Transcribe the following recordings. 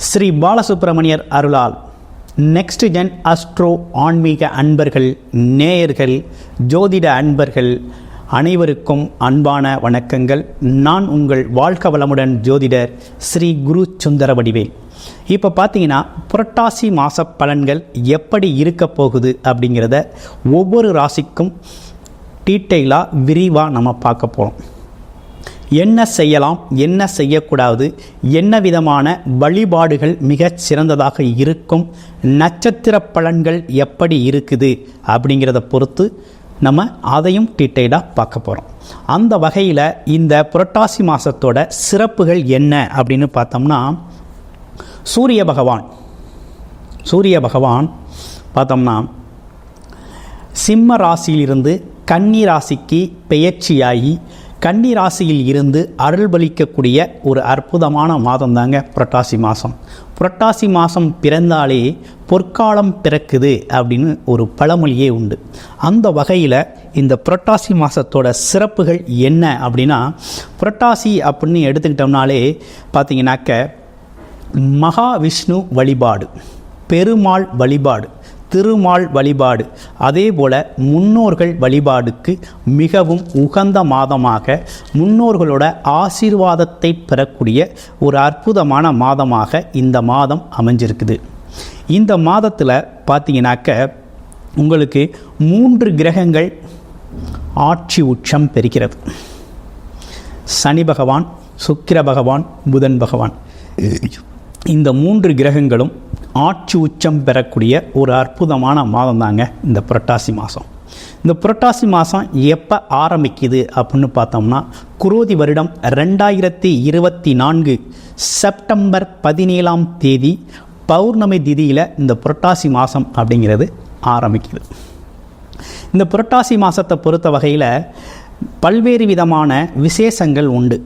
ஸ்ரீ பாலசுப்ரமணியர் அருளால் next gen astro ஆன்மீக அன்பர்கள், நேயர்கள், ஜோதிட அன்பர்கள் அனைவருக்கும் அன்பான வணக்கங்கள். நான் உங்கள் வாழ்க வளமுடன் ஜோதிடர் ஸ்ரீ குரு சுந்தர வடிவேல். இப்போ பார்த்தீங்கன்னா புரட்டாசி மாத பலன்கள் எப்படி இருக்க போகுது அப்படிங்கிறத ஒவ்வொரு ராசிக்கும் டீட்டெயிலாக விரிவாக நம்ம பார்க்க போகிறோம். என்ன செய்யலாம், என்ன செய்யக்கூடாது, என்ன விதமான வழிபாடுகள் மிகச் சிறந்ததாக இருக்கும், நட்சத்திர பலன்கள் எப்படி இருக்குது அப்படிங்கிறத பொறுத்து நம்ம அதையும் டீட்டெயிலாக பார்க்க போகிறோம். அந்த வகையில் இந்த புரட்டாசி மாதத்தோட சிறப்புகள் என்ன அப்படின்னு பார்த்தோம்னா, சூரிய பகவான் பார்த்தோம்னா சிம்ம ராசியிலிருந்து கன்னி ராசிக்கு பெயர்ச்சியாகி கன்னி ராசியில் இருந்து அருள்பளிக்கக்கூடிய ஒரு அற்புதமான மாதம் தாங்க புரட்டாசி மாதம். புரட்டாசி மாதம் பிறந்தாலே பொற்காலம் பிறக்குது அப்படின்னு ஒரு பழமொழியே உண்டு. அந்த வகையில் இந்த புரட்டாசி மாதத்தோட சிறப்புகள் என்ன அப்படின்னா, புரட்டாசி அப்படின்னு எடுத்துக்கிட்டோம்னாலே பார்த்தீங்கன்னாக்க மகாவிஷ்ணு வழிபாடு, பெருமாள் வழிபாடு, திருமால் வழிபாடு, அதே போல் முன்னோர்கள் வழிபாடுக்கு மிகவும் உகந்த மாதமாக, முன்னோர்களோட ஆசீர்வாதத்தை பெறக்கூடிய ஒரு அற்புதமான மாதமாக இந்த மாதம் அமைஞ்சிருக்குது. இந்த மாதத்தில் பார்த்தீங்கன்னாக்க உங்களுக்கு 3 கிரகங்கள் ஆட்சி உச்சம் பெறுகிறது. சனி பகவான், சுக்கிர பகவான், புதன் பகவான், இந்த 3 கிரகங்களும் ஆட்சி உச்சம் பெறக்கூடிய ஒரு அற்புதமான மாதம் தாங்க இந்த புரட்டாசி மாதம். இந்த புரட்டாசி மாதம் எப்போ ஆரம்பிக்குது அப்படின்னு பார்த்தோம்னா, குரோதி வருடம் 2024 செப்டம்பர் 17ஆம் தேதி பௌர்ணமி திதியில் இந்த புரட்டாசி மாதம் அப்படிங்கிறது ஆரம்பிக்குது. இந்த புரட்டாசி மாதத்தை பொறுத்த வகையில் பல்வேறு விதமான விசேஷங்கள் உண்டு.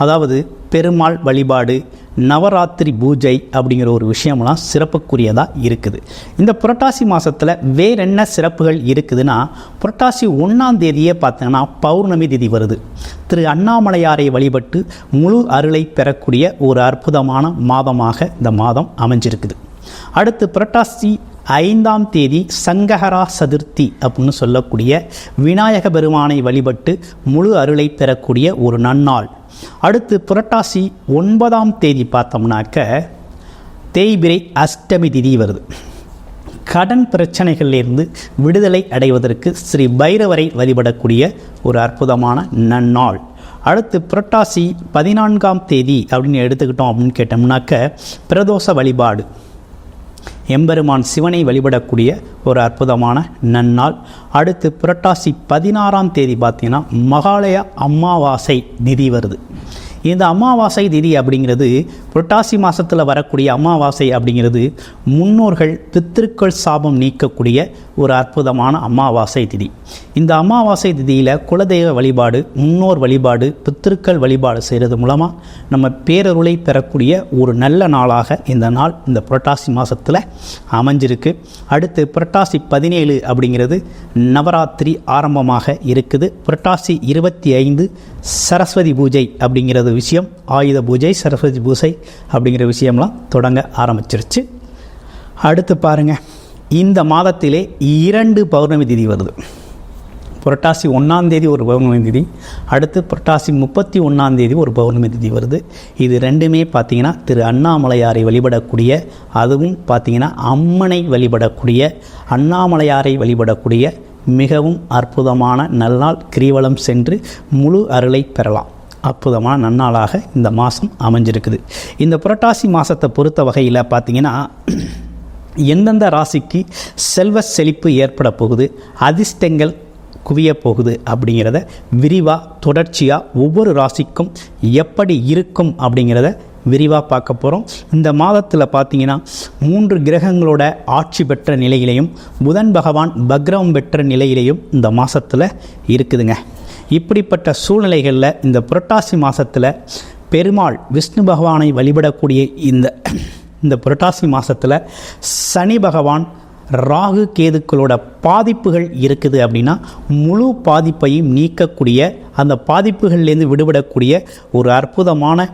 அதாவது பெருமாள் வழிபாடு, நவராத்திரி பூஜை அப்படிங்கிற ஒரு விஷயம்லாம் சிறப்புக்குரியதாக இருக்குது. இந்த புரட்டாசி மாதத்தில் வேற என்ன சிறப்புகள் இருக்குதுன்னா, புரட்டாசி 1ஆம் தேதியே பார்த்தீங்கன்னா பௌர்ணமி திதி வருது. திரு அண்ணாமலையாரை வழிபட்டு முழு அருளை பெறக்கூடிய ஒரு அற்புதமான மாதமாக இந்த மாதம் அமைஞ்சிருக்குது. அடுத்து புரட்டாசி 5ஆம் தேதி சங்கஹரா சதுர்த்தி அப்படின்னு சொல்லக்கூடிய விநாயக பெருமானை வழிபட்டு முழு அருளை பெறக்கூடிய ஒரு நன்னாள். அடுத்து புரட்டாசி 9ஆம் தேதி பார்த்தோம்னாக்க தேய்பிரை அஷ்டமி திதி வருது. கடன் பிரச்சனைகளிலிருந்து விடுதலை அடைவதற்கு ஸ்ரீ பைரவரை வழிபடக்கூடிய ஒரு அற்புதமான நன்னாள். அடுத்து புரட்டாசி 14ஆம் தேதி அப்படின்னு எடுத்துக்கிட்டோம் அப்படின்னு கேட்டோம்னாக்க பிரதோஷ வழிபாடு, எம்பெருமான் சிவனை வழிபடக்கூடிய ஒரு அற்புதமான நன்னாள். அடுத்து புரட்டாசி 16ஆம் தேதி பார்த்தீங்கன்னா மகாலய அமாவாசை திதி வருது. இந்த அமாவாசை திதி அப்படிங்கிறது, புரட்டாசி மாதத்தில் வரக்கூடிய அமாவாசை அப்படிங்கிறது முன்னோர்கள் பித்திருக்கள் சாபம் நீக்கக்கூடிய ஒரு அற்புதமான அமாவாசை திதி. இந்த அமாவாசை திதியில் குலதெய்வ வழிபாடு, முன்னோர் வழிபாடு, பித்திருக்கள் வழிபாடு செய்கிறது மூலமாக நம்ம பேரருளை பெறக்கூடிய ஒரு நல்ல நாளாக இந்த நாள் இந்த புரட்டாசி மாதத்தில் அமைஞ்சிருக்கு. அடுத்து புரட்டாசி 17 அப்படிங்கிறது நவராத்திரி ஆரம்பமாக இருக்குது. புரட்டாசி 25 சரஸ்வதி பூஜை அப்படிங்கிறது விஷயம், ஆயுத பூஜை, சரஸ்வதி பூஜை அப்படிங்கிற விஷயம்லாம் தொடங்க ஆரம்பிச்சிருச்சு. அடுத்து பாருங்கள், இந்த மாதத்திலே 2 பௌர்ணமி திதி வருது. புரட்டாசி 1ஆம் தேதி ஒரு பௌர்ணமி திதி, அடுத்து புரட்டாசி 31ஆம் தேதி ஒரு பௌர்ணமி திதி வருது. இது ரெண்டுமே பார்த்திங்கன்னா திரு அண்ணாமலையாரை வழிபடக்கூடிய, அதுவும் பார்த்திங்கன்னா அம்மனை வழிபடக்கூடிய, அண்ணாமலையாரை வழிபடக்கூடிய மிகவும் அற்புதமான நல்நாள். கிரிவலம் சென்று முழு அருளை பெறலாம். அற்புதமான நன்னாளாக இந்த மாதம் அமைஞ்சிருக்குது. இந்த புரட்டாசி மாதத்தை பொறுத்த வகையில் பார்த்திங்கன்னா எந்தெந்த ராசிக்கு செல்வ செழிப்பு ஏற்பட போகுது, அதிர்ஷ்டங்கள் குவிய போகுது அப்படிங்கிறத விரிவாக தொடர்ச்சியாக ஒவ்வொரு ராசிக்கும் எப்படி இருக்கும் அப்படிங்கிறத விரிவாக பார்க்க போகிறோம். இந்த மாதத்தில் பார்த்தீங்கன்னா 3 கிரகங்களோட ஆட்சி பெற்ற நிலையிலையும் புதன் பகவான் பக்ரம் பெற்ற நிலையிலையும் இந்த மாதத்தில் இருக்குதுங்க. இப்படிப்பட்ட சூழ்நிலைகளில் இந்த புரட்டாசி மாதத்தில் பெருமாள் விஷ்ணு பகவானை வழிபடக்கூடிய இந்த புரட்டாசி மாதத்தில் சனி பகவான் ராகு கேதுக்களோட பாதிப்புகள் இருக்குது அப்படின்னா முழு பாதிப்பையும் நீக்கக்கூடிய, அந்த பாதிப்புகள்லேருந்து விடுபடக்கூடிய ஒரு அற்புதமான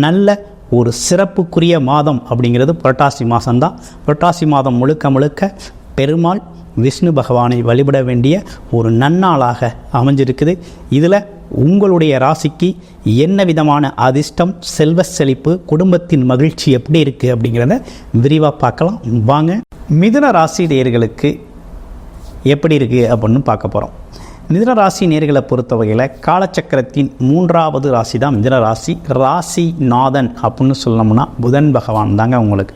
நல்ல ஒரு சிறப்புக்குரிய மாதம் அப்படிங்கிறது புரட்டாசி மாதம்தான். புரட்டாசி மாதம் முழுக்க முழுக்க பெருமாள் விஷ்ணு பகவானை வழிபட வேண்டிய ஒரு நன்னாளாக அமைஞ்சிருக்குது. இதில் உங்களுடைய ராசிக்கு என்ன விதமான அதிர்ஷ்டம், செல்வ செழிப்பு, குடும்பத்தின் மகிழ்ச்சி எப்படி இருக்குது அப்படிங்கிறத விரிவாக பார்க்கலாம் வாங்க. மிதுன ராசி நேயர்களுக்கு எப்படி இருக்குது அப்படின்னு பார்க்க போகிறோம். மிதுன ராசி நேயர்களை பொறுத்த வகையில் காலச்சக்கரத்தின் 3வது ராசி தான் மிதுன ராசி. ராசிநாதன் அப்படின்னு சொல்லணும்னா புதன் பகவான் தாங்க உங்களுக்கு.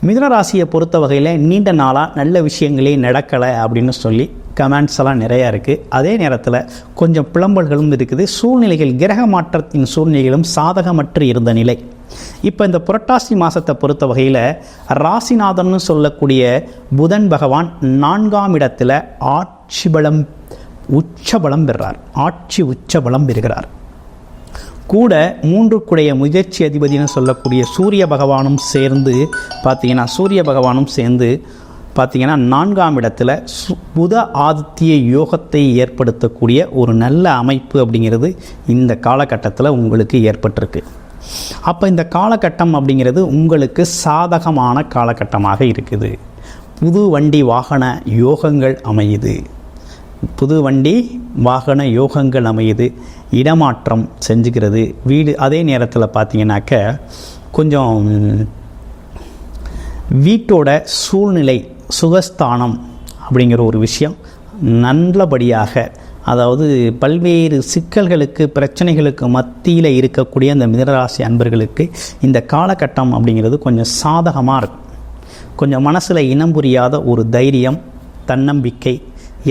மிதுன ராசியை பொறுத்த வகையில் நீண்ட நாளாக நல்ல விஷயங்களே நடக்கலை அப்படின்னு சொல்லி கமெண்ட்ஸ் எல்லாம் நிறையா இருக்குது. அதே நேரத்தில் கொஞ்சம் புலம்பல்களும் இருக்குது. சூழ்நிலைகள், கிரக மாற்றத்தின் சூழ்நிலைகளும் சாதகமற்று இருந்த நிலை. இப்போ இந்த புரட்டாசி மாதத்தை பொறுத்த வகையில் ராசிநாதன் சொல்லக்கூடிய புதன் பகவான் 4ஆம் இடத்துல உச்சபலம் பெறுறார். உச்சபலம் பெறுகிறார். கூட 3 முயற்சி அதிபதினு சொல்லக்கூடிய சூரிய பகவானும் சேர்ந்து பார்த்தீங்கன்னா 4ஆம் இடத்துல புத ஆதித்ய யோகத்தை ஏற்படுத்தக்கூடிய ஒரு நல்ல அமைப்பு அப்படிங்கிறது இந்த காலகட்டத்தில் உங்களுக்கு ஏற்பட்டிருக்கு. அப்போ இந்த காலகட்டம் அப்படிங்கிறது உங்களுக்கு சாதகமான காலகட்டமாக இருக்குது. புது வண்டி வாகன யோகங்கள் அமையுது. இடமாற்றம் செஞ்சுக்கிறது வீடு. அதே நேரத்தில் பார்த்தீங்கன்னாக்க கொஞ்சம் வீட்டோட சூழ்நிலை, சுகஸ்தானம் அப்படிங்கிற ஒரு விஷயம் நல்லபடியாக, அதாவது பல்வேறு சிக்கல்களுக்கு, பிரச்சனைகளுக்கு மத்தியில் இருக்கக்கூடிய அந்த மிதுனராசி அன்பர்களுக்கு இந்த காலகட்டம் அப்படிங்கிறது கொஞ்சம் சாதகமாக இருக்கும். கொஞ்சம் மனசில் இனம் புரியாத ஒரு தைரியம், தன்னம்பிக்கை,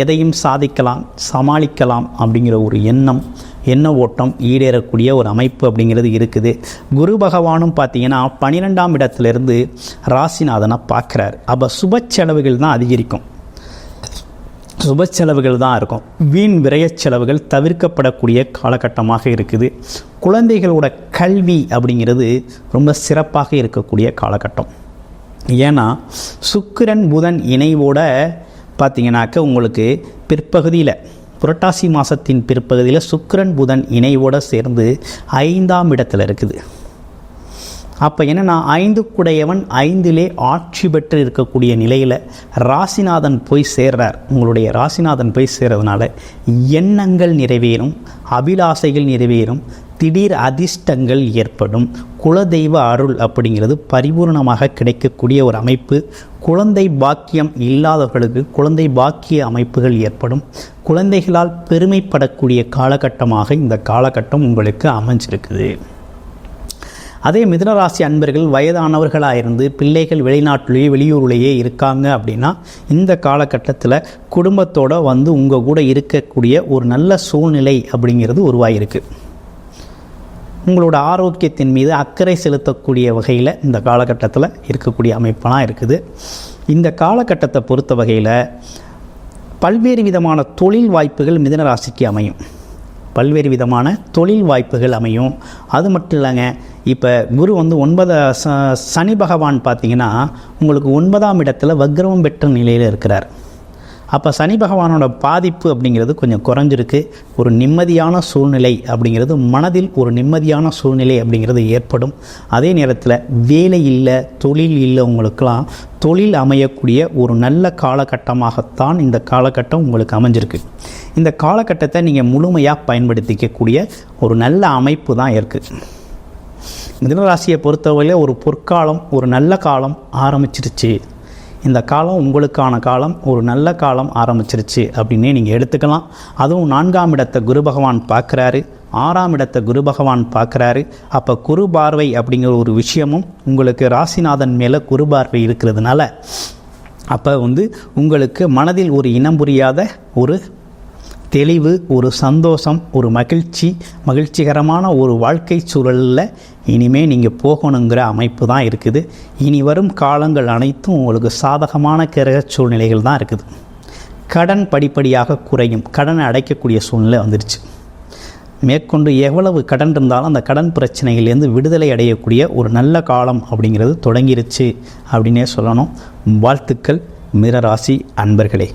எதையும் சாதிக்கலாம், சமாளிக்கலாம் அப்படிங்கிற ஒரு எண்ண ஓட்டம் ஈடேறக்கூடிய ஒரு அமைப்பு அப்படிங்கிறது இருக்குது. குரு பகவானும் பார்த்தீங்கன்னா 12ஆம் இடத்துலேருந்து ராசிநாதனை பார்க்குறார். அப்போ சுப செலவுகள் தான் அதிகரிக்கும், இருக்கும். வீண் விரய செலவுகள் தவிர்க்கப்படக்கூடிய காலகட்டமாக இருக்குது. குழந்தைகளோட கல்வி அப்படிங்கிறது ரொம்ப சிறப்பாக இருக்கக்கூடிய காலகட்டம். ஏன்னா சுக்கிரன் புதன் இணைவோட பார்த்தீங்கன்னாக்க உங்களுக்கு பிற்பகுதியில், புரட்டாசி மாதத்தின் பிற்பகுதியில் சுக்கிரன் புதன் இணைவோடு சேர்ந்து 5ஆம் இடத்துல இருக்குது. அப்போ என்னென்னா 5 5லே ஆட்சி பெற்று இருக்கக்கூடிய நிலையில் ராசிநாதன் போய் சேர்றார். உங்களுடைய ராசிநாதன் போய் சேர்றதுனால எண்ணங்கள் நிறைவேறும், அபிலாசைகள் நிறைவேறும், திடீர் அதிர்ஷ்டங்கள் ஏற்படும். குலதெய்வ அருள் அப்படிங்கிறது பரிபூர்ணமாக கிடைக்கக்கூடிய ஒரு அமைப்பு. குழந்தை பாக்கியம் இல்லாதவர்களுக்கு குழந்தை பாக்கிய அமைப்புகள் ஏற்படும். குழந்தைகளால் பெருமைப்படக்கூடிய காலகட்டமாக இந்த காலகட்டம் உங்களுக்கு அமைஞ்சிருக்குது. அதே மிதுனராசி அன்பர்கள் வயதானவர்களாக இருந்து பிள்ளைகள் வெளிநாட்டிலேயே வெளியூர்லேயே இருக்காங்க அப்படின்னா இந்த காலகட்டத்தில் குடும்பத்தோடு வந்து உங்கள் கூட இருக்கக்கூடிய ஒரு நல்ல சூழ்நிலை அப்படிங்கிறது உருவாகிருக்கு. உங்களோட ஆரோக்கியத்தின் மீது அக்கறை செலுத்தக்கூடிய வகையில் இந்த காலகட்டத்தில் இருக்கக்கூடிய அமைப்பெல்லாம் இருக்குது. இந்த காலகட்டத்தை பொறுத்த வகையில் பல்வேறு விதமான தொழில் வாய்ப்புகள் மிதுன ராசிக்கு அமையும். அது மட்டும் இல்லைங்க, இப்போ குரு வந்து சனி பகவான் பார்த்தீங்கன்னா உங்களுக்கு 9ஆம் இடத்துல வக்ரம் பெற்ற நிலையில் இருக்கிறார். அப்போ சனி பகவானோட பாதிப்பு அப்படிங்கிறது கொஞ்சம் குறைஞ்சிருக்கு. ஒரு நிம்மதியான சூழ்நிலை அப்படிங்கிறது, மனதில் ஒரு நிம்மதியான சூழ்நிலை அப்படிங்கிறது ஏற்படும். அதே நேரத்தில் வேலை இல்லை, தொழில் இல்லை, உங்களுக்கெல்லாம் தொழில் அமையக்கூடிய ஒரு நல்ல காலகட்டமாகத்தான் இந்த காலகட்டம் உங்களுக்கு அமைஞ்சிருக்கு. இந்த காலகட்டத்தை நீங்கள் முழுமையாக பயன்படுத்திக்கக்கூடிய ஒரு நல்ல அமைப்பு தான் இருக்குது. மிதுனராசியை பொறுத்தவரையில் ஒரு பொற்காலம், ஒரு நல்ல காலம் ஆரம்பிச்சிருச்சு. இந்த காலம் உங்களுக்கான காலம், ஒரு நல்ல காலம் ஆரம்பிச்சிருச்சு அப்படின்னே நீங்கள் எடுத்துக்கலாம். அதுவும் 4ஆம் இடத்தை குரு பகவான் பார்க்குறாரு, 6ஆம் இடத்தை குரு பகவான் பார்க்குறாரு. அப்போ குரு பார்வை அப்படிங்கிற ஒரு விஷயமும் உங்களுக்கு ராசிநாதன் மேலே குரு பார்வை இருக்கிறதுனால அப்போ வந்து உங்களுக்கு மனதில் ஒரு இனம் புரியாத ஒரு தெளிவு, ஒரு சந்தோஷம், ஒரு மகிழ்ச்சிகரமான ஒரு வாழ்க்கை சூழலில் இனிமேல் நீங்கள் போகணுங்கிற அமைப்பு தான் இருக்குது. இனி வரும் காலங்கள் அனைத்தும் உங்களுக்கு சாதகமான கிரக சூழ்நிலைகள் தான் இருக்குது. கடன் படிப்படியாக குறையும், கடனை அடைக்கக்கூடிய சூழ்நிலை வந்துடுச்சு. மேற்கொண்டு எவ்வளவு கடன் இருந்தாலும் அந்த கடன் பிரச்சனையிலேருந்து விடுதலை அடையக்கூடிய ஒரு நல்ல காலம் அப்படிங்கிறது தொடங்கிருச்சு அப்படின்னே சொல்லணும். வாழ்த்துக்கள் மிதுன ராசி அன்பர்களே.